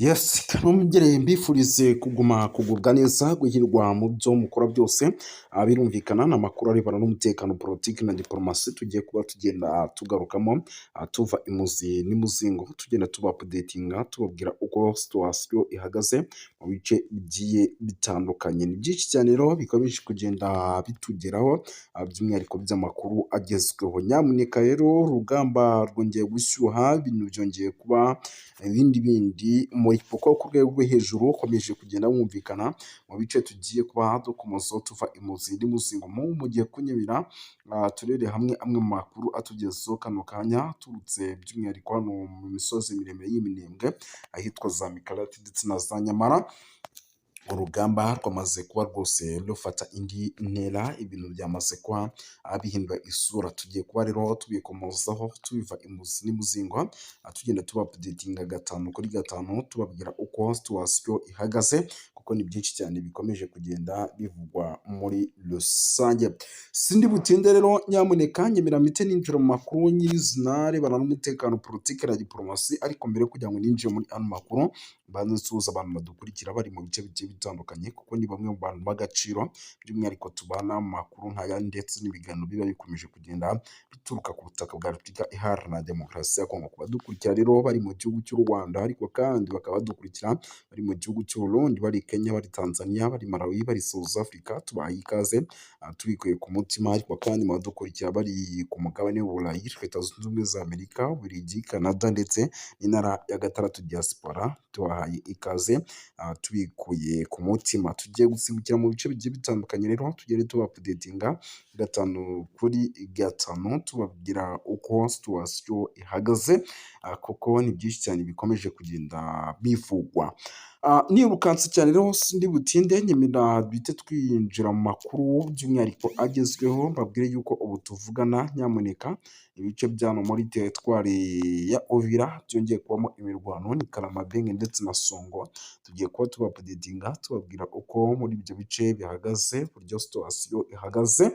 Yes, kanongere mbifurize kugubwa neza guhirwa mu byo mukora byose. Birumvikana n'amakuru arebana n'umutekano, politiki na diplomasi tugiye kuba tugenda tugarukamo, tuva imuzi n'imuzingo, tugenda tuba updatinga tubabwira uko situation ihagaze mu bice bigiye bitandukanye. Ni byinshi cyane rero bikomeje kugenda bitugeraho, by'umwihariko by'amakuru agezweho. Nyamuneka rero urugamba rwongeye gushyuha, ibintu byongeye kuba ibindi muri kuko ku rwego rwo hejuru ukomeje kugenda wumvikana mu bice tugiye kuba dukomozaho tuva imuzi n'imuzingo. Mu gihe kunyibira turere hamwe amwe mu makuru atugezeho kano kanya turutse by'umwihariko hano mu misozi miremire y'iminembwe ahitwa za Mikarati ndetse na za Nyamara. Urugamba rwamaze kuba rwose rufata indi ntera, ibintu byamaze kuba bihindura isura. Tugiye kuba rero tubikomozaho tubiva imuzi n'imuzingo, tugenda tuba updatinga gatanu kuri gatanu tubabwira uko situation ihagaze, kuko ni byinshi cyane bikomeje kugenda bivugwa muri rusange. Sindi butinde rero, nyamuneka nyemera mite ninjira mu makuru nyirizina arebana n'umutekano, politiki na diplomasi, ariko mbere yo kugira ngo ninjire muri ano makuru mbanze nsuhuza abantu badukurikira bari mu bice bigiye bitandukanye, kuko ni bamwe mu bantu b'agaciro, by'umwihariko tubana mu makuru nk'aya ndetse n'ibiganiro biba bikomeje kugenda bituruka ku butaka bwa Repubulika Iharanira Demokarasi ya Kongo. Ku badukurikira rero bari mu gihugu cy'u Rwanda, ariko kandi bakaba badukurikira bari mu gihugu cy'u Burundi, bari Kenya, bari Tanzania, bari Malawi, bari South Africa, tubahaye ikaze tubikuye ku mutima. Ariko kandi mu badukurikira bari ku mugabane w'Uburayi, Leta Zunze Ubumwe za Amerika, Ububiligi, Canada ndetse n'intara ya gatandatu diaspora, tubahaye ikaze tubikuye ku mutima. Tugiye gusimbukira mu bice bigiye bitandukanye rero, tugere tuba updatinga gatanu kuri gatanu tubabwira uko situation ihagaze, kuko ni byinshi cyane bikomeje kugenda bivugwa. Nirukanse cyane rero sindi butinde, nyemera bite twinjira mu makuru by'umwihariko agezweho, mbabwire yuko ubu tuvugana nyamuneka ibice byano muri teritwari ya Uvira byongeye kubamo imirwano, ni Karamabenge ndetse na Songo. Tugiye kuba tuba updatinga tubabwira uko muri ibyo bice bihagaze, uburyo situation ihagaze,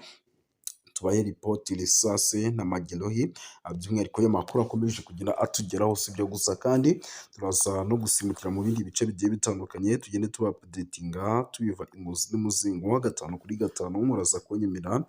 tubaye ripoti risase na magerohi, by'umwihariko y'amakuru akomeje kugenda atugeraho. Si ibyo gusa kandi turaza no gusimbukira mu bindi bice bigiye bitandukanye, tugende tuba updatinga tubiva imuzi n'umuzingo gatanu kuri gatanu. Muraza kunyemera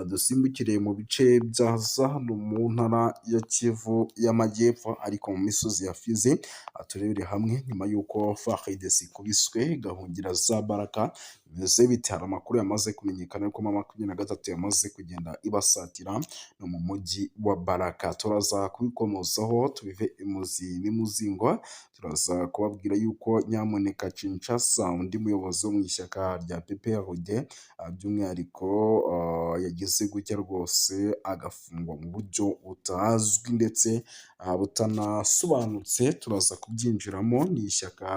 dusimbukire mu bice bya za hano mu ntara ya Kivu y'Amajyepfo, ariko mu misozi ya Fizi, turebere hamwe nyuma y'uko FARDC ikubiswe igahungira za Baraka bimeze bite. Hari amakuru yamaze kumenyekana ko M23 yamaze kugenda ibasatira no mu mujyi wa Baraka. Turaza kubikomozaho tubive imuzi n'imuzingo, turaza kubabwira yuko nyamuneka Kinshasa undi muyobozi wo mu ishyaka rya PPRD by'umwihariko yagize gutya rwose agafungwa mu buryo butazwi ndetse butanasobanutse. Turaza kubyinjiramo, ni ishyaka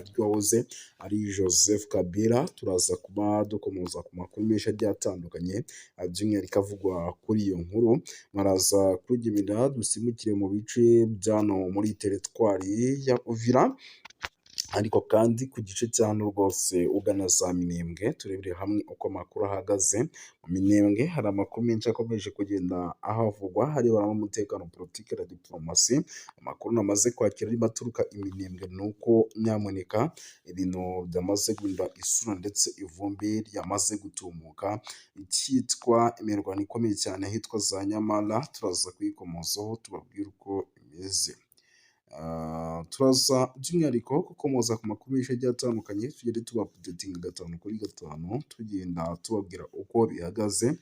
ryahoze ari Joseph Kabila. Turaza kuba dukomoza ku makuru menshi agiye atandukanye, by'umwihariko avugwa kuri iyo nkuru. Maraza kugemera dusimukire mu bice byano muri teritwari ya Uvira, ariko kandi ku gice cyano rwose ugana za Minembwe, turebere hamwe uko amakuru ahagaze. Mu Minembwe hari amakuru menshi akomeje kugenda ahavugwa harebana n'umutekano, politiki na diplomasi. Amakuru namaze kwakira arimo aturuka Iminembwe ni uko nyamuneka ibintu byamaze guhindura isura ndetse ivumbi ryamaze gutumuka, icyitwa imirwano ikomeye cyane ahitwa za Nyamara. Turaza kuyikomozaho tubabwira uko imeze. Turaza by'umwihariko gukomoza ku makuru menshi agiye atandukanye, tugende tuba updatinga gatanu kuri gatanu tugenda tubabwira uko bihagaze,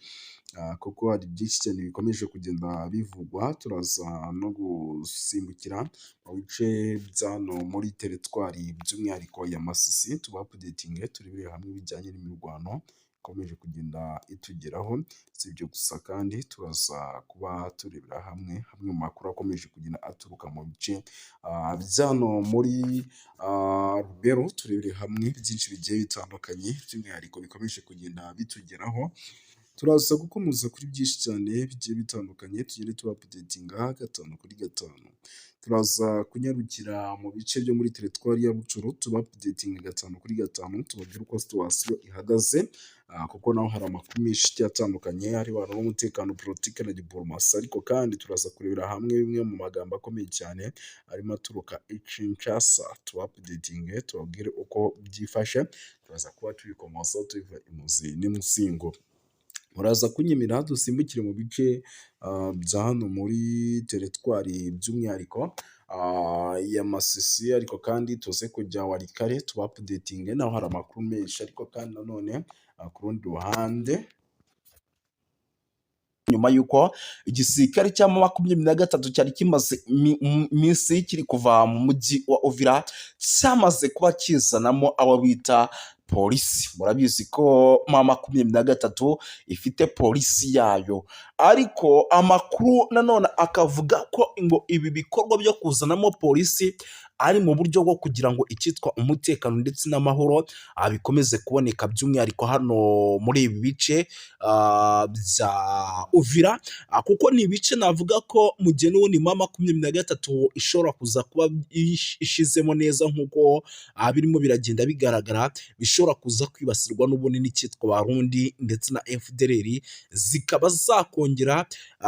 kuko hari byinshi cyane bikomeje kugenda bivugwa. Turaza no gusimbukira mu bice byano muri teritwari by'umwihariko ya Masisi, tuba updatinge turebere hamwe ibijyanye n'imirwano ikomeje kugenda itugeraho. Si ibyo gusa kandi turaza kuba turebera hamwe mu makuru akomeje kugenda aturuka mu bice byano muri Rubero, turebere hamwe byinshi bigiye bitandukanye by'umwihariko bikomeje kugenda bitugeraho. turaza gukomeza kuri byinshi cyane bigiye bitandukanye tugende tuba updatinga gatanu kuri gatanu. Turaza kunyarukira mu bice byo muri teritwari ya Rucuru tuba updatinga gatanu kuri gatanu tubabwira uko situation ihagaze, kuko naho hari amakuru menshi agiye atandukanye arebana n'umutekano, politike na diplomasi, ariko kandi turaza kurebera hamwe bimwe mu magambo akomeye cyane arimo aturuka i Kinshasa tuba updatinge tubabwire uko byifashe, turaza kuba tubikomozaho tubiva imuzi n'imuzingo. Muraza kunyemera dusimbukire mu bice bya hano muri teritwari by'umwihariko ya Masisi, ariko kandi tuze kujya Walikale tuba updatinge naho hari amakuru menshi, ariko kandi nanone ku rundi ruhande nyuma y'uko igisirikare cya M23 cyari kimaze iminsi kiri kuva mu mujyi wa Uvira cyamaze kuba kizanamo abo bita polisi. Murabizi ko M23 ifite polisi yayo, ariko amakuru nanone akavuga ko ngo ibi bikorwa byo kuzanamo polisi ari mu buryo bwo kugira ngo icyitwa umutekano ndetse n'amahoro bikomeze kuboneka by'umwihariko hano muri ibi bice bya Uvira, kuko ni ibice navuga ko mu gihe n'ubundi M23 ishobora kuza kuba ishizemo neza nk'uko birimo biragenda bigaragara, bishobora kuza kwibasirwa n'ubundi n'icyitwa Barundi ndetse na FDLR zikaba zakongera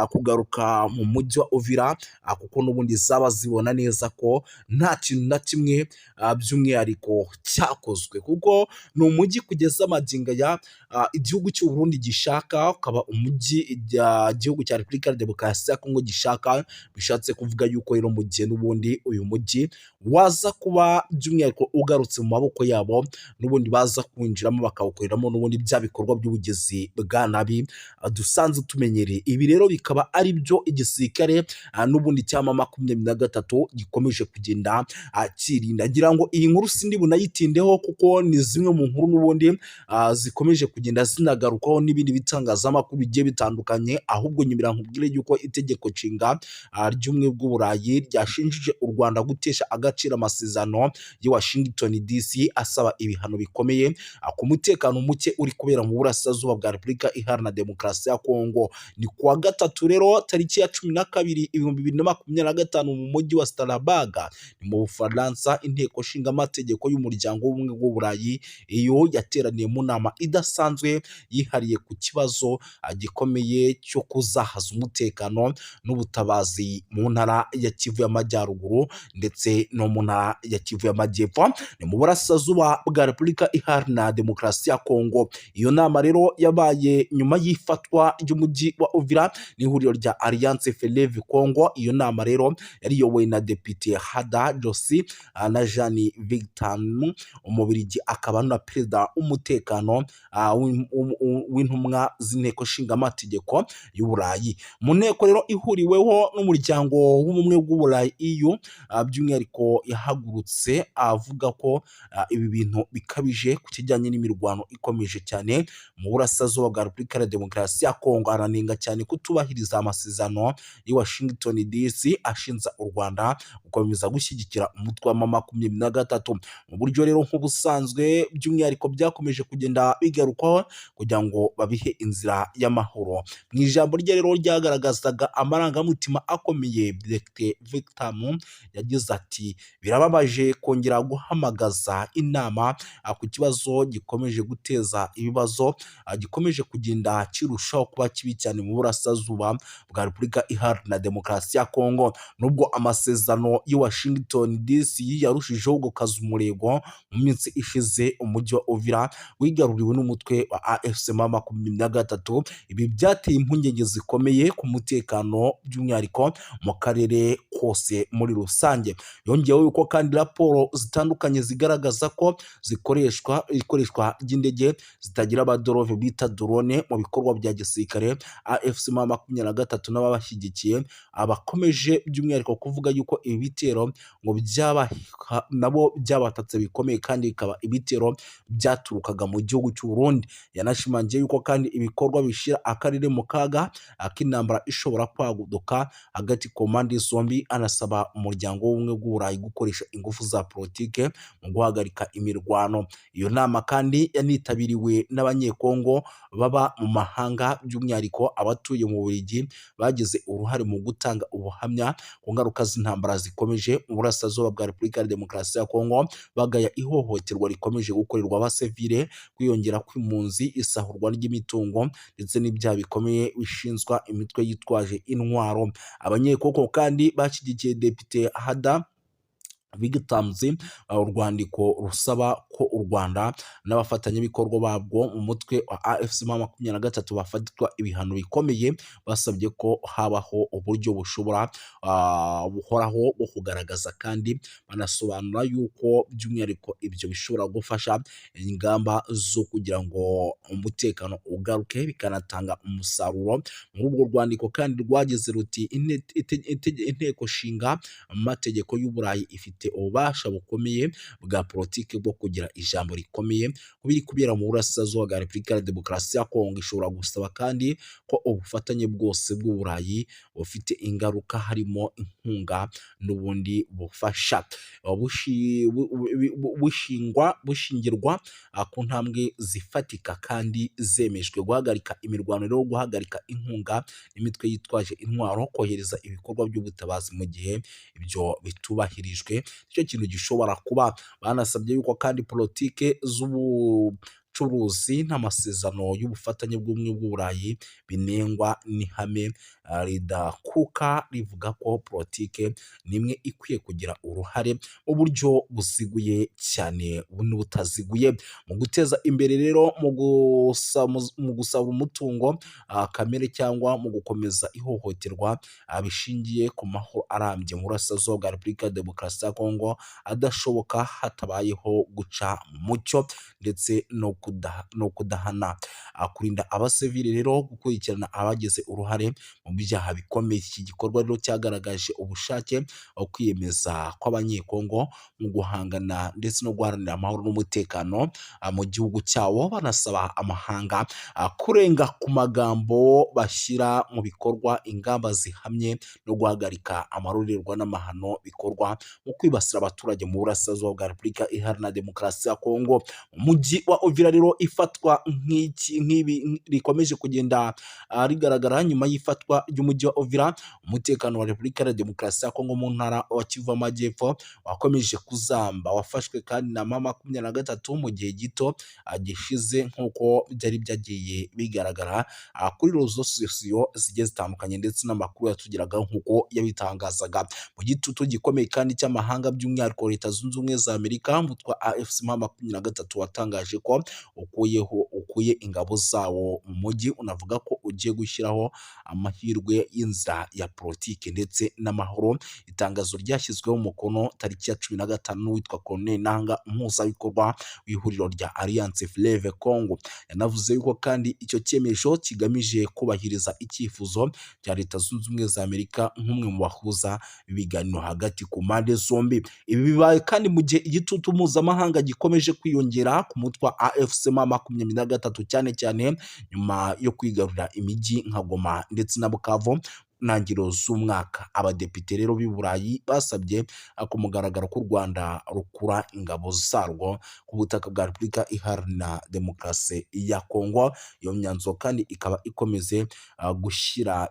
kugaruka mu mujyi wa Uvira, kuko n'ubundi zaba zibona neza ko nta kintu na kimwe by'umwihariko cyakozwe, kuko ni umujyi kugeza amagingo ya igihugu cy'u Burundi gishaka, ukaba umujyi igihugu cya Repubulika ya Demokarasi ya Kongo gishaka. Bishatse kuvuga yuko rero mu gihe n'ubundi uyu mujyi waza kuba by'umwihariko ugarutse mu maboko yabo, n'ubundi baza kwinjiramo bakawukoreramo n'ubundi bya bikorwa by'ubugizi bwa nabi dusanzwe tumenyereye. Ibi rero bikaba ari byo igisirikare n'ubundi cya M23 gikomeje kugenda kirinda. Ngira ngo iyi nkuru sindi bunayitindeho kuko ni zimwe mu nkuru n'ubundi zikomeje kugenda zinagarukaho n'ibindi bitangazamakuru bigiye bitandukanye, ahubwo nyumira nkubwire yuko itegeko nshinga ry'ubumwe bw'Uburayi ryashinjije u Rwanda gutesha agaciro amasezerano ya Washington DC asaba ibihano bikomeye ku mutekano muke uri kubera mu burasirazuba bwa Repubulika Iharanira Demokarasi ya Kongo. Ni kuwa gatatu rero tariki ya 12/2025 mu mujyi wa Strasbourg ni mu Bufaransa, inteko nshinga amategeko y'umuryango w'ubumwe bw'Uburayi iyo yateraniye mu nama idasanzwe yihariye ku kibazo gikomeye cyo kuzahaza umutekano n'ubutabazi mu ntara ya Kivu y'Amajyaruguru ndetse no mu ntara ya Kivu y'Amajyepfo, ni mu burasirazuba bwa Repubulika Iharanira Demokarasi ya Kongo. Iyo nama rero yabaye nyuma y'ifatwa ry'umujyi wa Uvira n'ihuriro rya Alliance Fleuve Congo. Iyo nama rero yariyobowe na Depite Hada Josi na Jean Victor Umubirigi, akaba na perezida w'umutekano w'intumwa z'inteko nshinga amategeko y'Uburayi. Mu nteko rero ihuriweho n'umuryango w'ubumwe bw'Uburayi EU, by'umwihariko yahagurutse avuga ko ibi bintu bikabije ku kijyanye n'imirwano ikomeje cyane mu burasirazuba bwa Repubulika ya Demokarasi ya Kongo. Aranenga cyane kutubahiriza amasezerano ya Washington DC ashinja u Rwanda gukomeza gushyigikira umutwe wa M23 mu buryo rero nk'ubusanzwe by'umwihariko byakomeje kugenda bigarukwaho kugira ngo babihe inzira y'amahoro. Mu ijambo rye rero ryagaragazaga amarangamutima akomeye, Victor yagize ati birababaje kongera guhamagaza inama ku kibazo gikomeje guteza ibibazo, gikomeje kugenda kirushaho kuba kibi cyane mu burasirazuba bwa Repubulika Iharanira Demokarasi ya Kongo. Nubwo amasezerano ya Washington DC yarushijeho gukaza umurego mu minsi ishize, umujyi wa Uvira wigaruriwe n'umutwe wa AFC M23. Ibi byateye impungenge zikomeye ku mutekano by'umwihariko mu karere kose muri rusange. Yongeyeho yuko kandi raporo zitandukanye zigaragaza ko ikoreshwa ry'indege zitagira abadorove bita drone mu bikorwa bya gisirikare. AFC M23 n'ababashyigikiye abakomeje by'umwihariko kuvuga yuko ibi bitero ngo ngo nabo byabatatse bikomeye kandi bikaba ibitero byaturukaga mu gihugu cy'u Burundi. Yanashimangiye yuko kandi ibikorwa bishira akarere mu kaga ak'intambara ishobora kwaguduka hagati ku mpande zombi, anasaba umuryango w'ubumwe bw'Uburayi gukoresha ingufu za politike mu guhagarika imirwano. Iyo nama kandi yanitabiriwe n'abanyekongo baba mu mahanga, by'umwihariko abatuye mu Bubiligi bagize uruhare mu gutanga ubuhamya ku ngaruka z'intambara zikomeje mu burasirazuba bwa Repubulika ya Demokarasi ya Kongo, bagaya ihohoterwa rikomeje gukorerwa abasivile, kwiyongera kw'impunzi, isahurwa ry'imitungo ndetse n'ibyaha bikomeye bishinzwa imitwe yitwaje intwaro. Abanyekongo kandi bashyigikiye Depite Hada bigatanze urwandiko rusaba ko u Rwanda n'abafatanyabikorwa babwo mu mutwe wa AFC-M23 bafatwa ibihano bikomeye, basabye ko habaho uburyo bushobora buhoraho bwo kugaragaza kandi banasobanura yuko by'umwihariko ibyo bishobora gufasha ingamba zo kugira ngo umutekano ugaruke bikanatanga umusaruro. Muri urwo rwandiko kandi rwagize ruti inteko nshinga amategeko y'Uburayi ifite ububasha bukomeye bwa politiki bwo kugira ijambo rikomeye ku biri kubera mu burasirazuba bwa Repubulika ya Demokarasi ya Kongo. Ishobora gusaba kandi ko ubufatanye bwose bw'Uburayi bufite ingaruka, harimo inkunga n'ubundi bufasha, bushingirwa ku ntambwe zifatika kandi zemejwe: guhagarika imirwano rero, guhagarika inkunga n'imitwe yitwaje intwaro, kohereza ibikorwa by'ubutabazi mu gihe ibyo bitubahirijwe. Icyo kintu gishobora kuba. Banasabye yuko kandi politike z'ubucuruzi n'amasezerano y'ubufatanye bw'ubumwe bw'Uburayi binengwa n'ihame ridakuka rivuga ko politike nimwe ikwiye kugira uruhare mu buryo buziguye cyane n'ubutaziguye mu guteza imbere rero mu gusaba umutungo kamere cyangwa mu gukomeza ihohoterwa bishingiye ku mahoro arambye mu burasirazuba bwa Repubulika ya Demokarasi ya Kongo adashoboka hatabayeho guca mu mucyo ndetse no kudahana. Kurinda abasivili rero, gukurikirana abagize uruhare mu byaha bikomeye. Iki gikorwa rero cyagaragaje ubushake bwo kwiyemeza kw'abanyekongo mu guhangana ndetse no guharanira amahoro n'umutekano mu gihugu cyabo, banasaba amahanga kurenga ku magambo bashyira mu bikorwa ingamba zihamye no guhagarika amarorerwa n'amahano bikorwa mu kwibasira abaturage mu burasirazuba bwa Repubulika Iharanira Demokarasi ya Kongo. Umujyi wa Uvira rero ifatwa nk'ibi rikomeje kugenda rigaragara nyuma y'ifatwa ry'umujyi wa Uvira. Umutekano wa Repubulika ya Demokarasi ya Kongo mu ntara wa Kivu y'Amajyepfo wakomeje kuzamba, wafashwe kandi na M23 mu gihe gito gishize, nk'uko byari byagiye bigaragara kuri rezo sosiyo zigiye zitandukanye ndetse n'amakuru yatugeragaho nk'uko yabitangazaga. Mu gitutu gikomeye kandi cy'amahanga, by'umwihariko Leta Zunze Ubumwe za Amerika, umutwe wa AFC-M23 watangaje ko ukuye ingabo zawo mu mujyi, unavuga ko ugiye gushyiraho amahirwe y'inzira ya politiki ndetse n'amahoro. Itangazo ryashyizweho umukono tariki ya 15 witwa Colonel Nanga, umuhuzabikorwa w'ihuriro rya Alliance Fleuve Congo. Yanavuze yuko kandi icyo cyemezo kigamije kubahiriza icyifuzo cya Leta Zunze Ubumwe za Amerika nk'umwe mu bahuza ibiganiro hagati ku mpande zombi. Ibi bibaye kandi mu gihe igitutu mpuzamahanga gikomeje kwiyongera ku mutwe wa AFC-M23 cyane cyane nyuma yo kwigarurira imijyi nka Goma ndetse na Bukavu ntangiriro z'umwaka. Abadepite rero b'i Burayi basabye ku mugaragaro ko u Rwanda rukura ingabo zarwo ku butaka bwa Repubulika Iharanira Demokarasi ya Kongo. Iyo myanzuro kandi ikaba ikomeze gushyira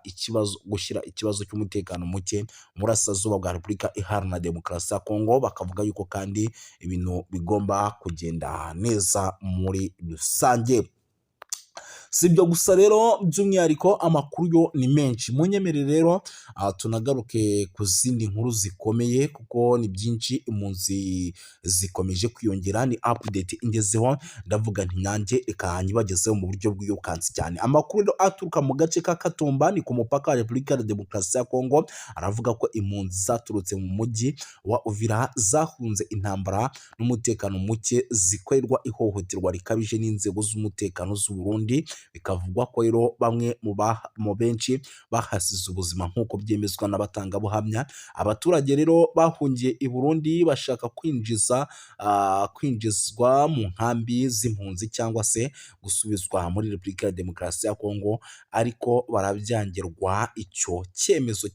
ikibazo cy'umutekano muke mu burasirazuba bwa Repubulika Iharanira Demokarasi ya Kongo. Bakavuga yuko kandi ibintu bigomba kugenda neza muri rusange. Si ibyo gusa rero, by'umwihariko amakuru yo ni menshi. Munyemerere rero tunagaruke ku zindi nkuru zikomeye kuko ni byinshi. Impunzi zikomeje kwiyongera, ni update ingezeho, ndavuga nti nanjye reka nyibagezeho mu buryo bw'iyokansi cyane. Amakuru rero aturuka mu gace ka Katumba, ni ku mupaka wa Repubulika ya Demokarasi ya Kongo, aravuga ko impunzi zaturutse mu mujyi wa Uvira zahunze intambara n'umutekano muke zikorerwa ihohoterwa rikabije n'inzego z'umutekano z'u Burundi bikavugwa ko rero bamwe mu benshi bahasize ubuzima nk'uko byemezwa n'abatangabuhamya. Abaturage rero bahungiye i Burundi bashaka kwinjizwa mu nkambi z'impunzi cyangwa se gusubizwa muri Repubulika ya Demokarasi ya Kongo, ariko barabyangirwa. Icyo cyemezo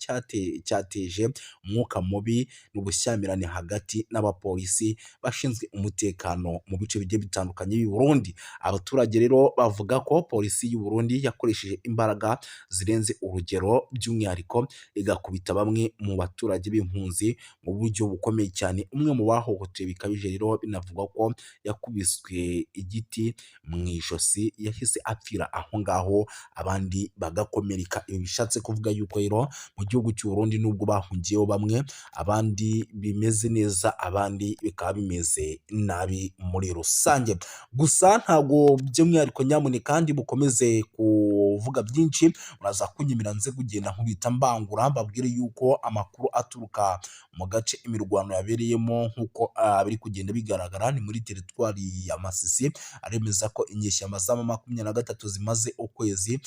cyateje umwuka mubi n'ubushyamirane hagati n'abapolisi bashinzwe umutekano mu bice bigiye bitandukanye by'u Burundi. Abaturage rero bavuga ko polisi y'u Burundi yakoresheje imbaraga zirenze urugero, by'umwihariko igakubita bamwe mu baturage b'impunzi mu buryo bukomeye cyane. Umwe mu bahohotewe bikabije rero binavugwa ko yakubiswe igiti mu ijosi, yahise apfira aho ngaho, abandi bagakomereka. Ibi bishatse kuvuga yuko rero mu gihugu cy'u Burundi nubwo bahungiyeho bamwe, abandi bimeze neza, abandi bikaba bimeze nabi muri rusange. Gusa ntabwo by'umwihariko nyamuneka kandi mukomeze kuvuga byinshi, muraza kunyemera nze kugenda nkubita mbangura mbabwire yuko amakuru aturuka mu gace imirwano yabereyemo nk'uko biri kugenda bigaragara ni muri teritwari ya Masisi, aremeza ko inyeshyamba za M23 zimaze ukwezi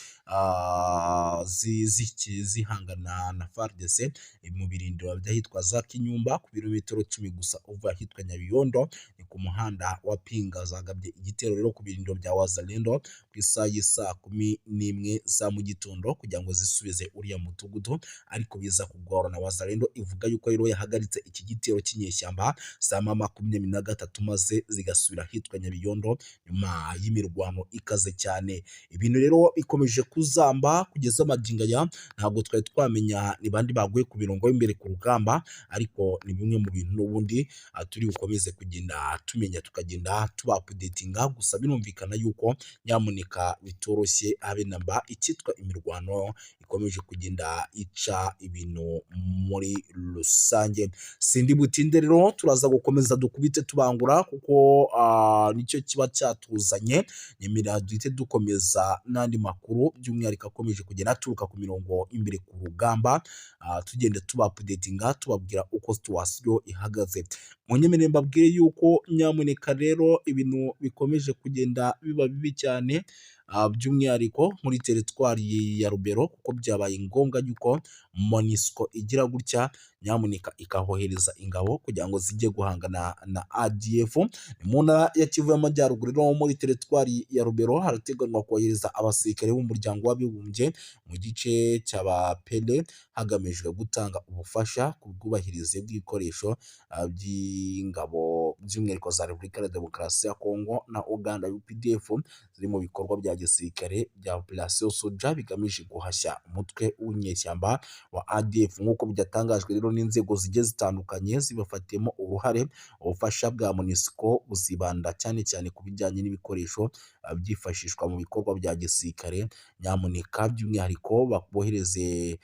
zihangana na FARDC mu birindiro by'ahitwa za Kinyumba ku birometero 10 gusa uva ahitwa Nyabiyondo, ni ku muhanda wa Pinga. Zagabye igitero rero ku birindiro bya Wazalendo ku isaha y'isa 11 za mu gitondo kugira ngo zisubize uriya mudugudu, ariko biza kugorana. Wazalendo ivuga yuko rero yahagaritse iki gitero cy'inyeshyamba za M23 maze zigasubira ahitwa Nyabiyondo nyuma y'imirwano ikaze cyane. Ibintu rero ikomeje kuzamba kugeza magingo aya, ntabwo twari twamenya ni bandi baguye ku mirongo y'imbere ku rugamba, ariko ni bimwe mu bintu n'ubundi turi bukomeze kugenda tumenya tukagenda tubapudetinga. Gusa birumvikana yuko nyamuneka bitoroshye habe namba, icyitwa imirwano ikomeje kugenda ica ibintu muri rusange. Sindi butinde rero, turaza gukomeza dukubite tubangura kuko nicyo kiba cyatuzanye. Nyemera duhite dukomeza n'andi makuru by'umwihariko akomeje kugenda aturuka ku mirongo imbere ku rugamba, tugende tubapudetinga tubabwira uko situwasiyo ihagaze. Munyemere mbabwire yuko nyamuneka rero ibintu bikomeje kugenda biba bibi cyane, by'umwihariko muri teritwari ya Rubero, kuko byabaye ngombwa yuko MONUSCO igira gutya nyamuneka ikahohereza ingabo kugira ngo zijye guhangana na ADF. Mu ntara ya Kivu y'Amajyaruguru no muri teritwari ya Rubero harateganywa kohereza abasirikare b'umuryango w'abibumbye mu gice cy'abapele hagamijwe gutanga ubufasha ku bwubahirize bw'ibikoresho by'ingabo by'umwihariko za Repubulika ya Demokarasi ya Kongo na Uganda UPDF ziri mu bikorwa bya gisirikare bya Operation Soja bigamije guhashya umutwe w'inyeshyamba wa ADF. Nk'uko byatangajwe rero n'inzego zigiye zitandukanye zibafatiyemo uruhare, ubufasha bwa MONUSCO buzibanda cyane cyane ku bijyanye n'ibikoresho byifashishwa mu bikorwa bya gisirikare. Nyamuneka by'umwihariko babohereze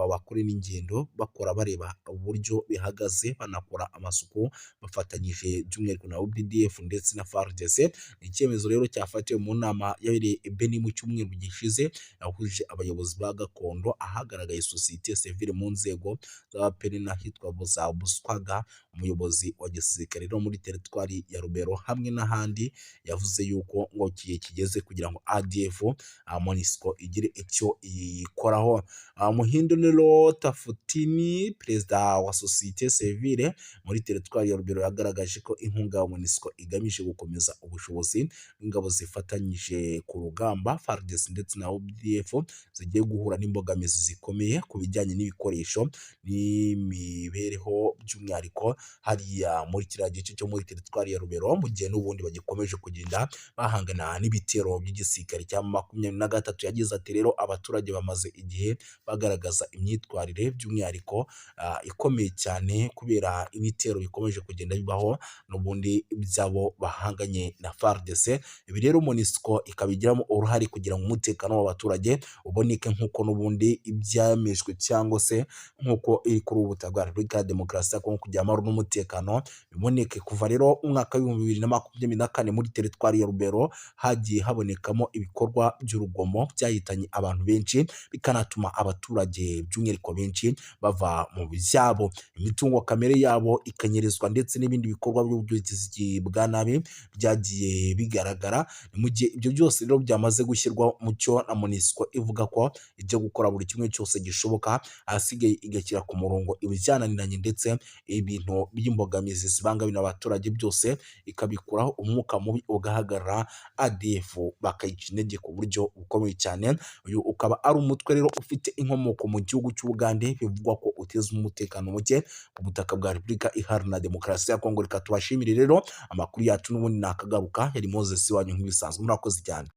bakore n'ingendo bakora bareba uburyo bihagaze, banakora amasuku bafatanyije by'umwihariko na UPDF ndetse na FARDC. Icyemezo rero cyafatiwe mu nama yabereye Beni mu cyumweru gishize, yahuje abayobozi ba gakondo, ahagaragaye sosiyete sivile mu nzego z'abaperi n'ahitwa za Buswaga. Umuyobozi wa gisirikare rero muri teritwari ya Rubero hamwe n'ahandi yavuze yuko ngo kigeze kugira ngo ADF MONUSCO igire icyo ikoraho. Muhindo rero Tafutini, perezida wa sosiyete sivile muri teritwari ya Rubero, yagaragaje ko inkunga ya MONUSCO igamije gukomeza ubushobozi bw'ingabo zifatanyije ku rugamba FARDC ndetse na UPDF zigiye guhura n'imbogamizi zikomeye ku bijyanye n'ibikoresho n'imibereho, by'umwihariko hariya muri kiriya gice cyo muri teritwari ya Rubero, mu gihe n'ubundi bagikomeje kugenda bahangana n'ibitero by'igisirikare cya M23. Yagize ati rero abaturage bamaze igihe bagaragaza imyitwarire by'umwihariko ikomeye cyane kubera ibitero bikomeje kugenda bibaho n'ubundi byabo bahanganye na FARDC. Ibi rero MONUSCO ikabigiramo uruhare kugira ngo umutekano w'abaturage uboneke nk'uko n'ubundi ibyamejwe cyangwa se nk'uko iri kuri ubu butaka bwa Repubulika ya Demokarasi ya Kongo, kugira amahoro n'umutekano biboneke. Kuva rero umwaka w'ibihumbi 2024 muri teritwari ya Rubero hagiye habonekamo ibikorwa by'urugomo byahitanye abantu benshi, bikanatuma abaturage by'umwihariko benshi bava mu byabo, imitungo kamere yabo ikanyerezwa ndetse n'ibindi bikorwa by'ubugizi bwa nabi byagiye bigaragara. Mu gihe ibyo byose rero byamaze gushyirwa mu cyo na MONUSCO ivuga ko ijya gukora buri kimwe cyose gishoboka, ahasigaye igashyira ku murongo ibyananiranye ndetse ibintu by'imbogamizi zibangamira abaturage byose ikabikuraho, umwuka mubi ugahagarara, ADF bakayica intege ku buryo bukomeye cyane. Uyu ukaba ari umutwe rero ufite inkomoko mu gihugu cy'Ubugande, bivugwa ko uteza umutekano muke ku butaka bwa Repubulika Iharanira Demokarasi ya Kongo. Reka tubashimire rero, amakuru yacu n'ubundi nakagaruka. Yari Moses wanyu nk'ibisanzwe, murakoze cyane.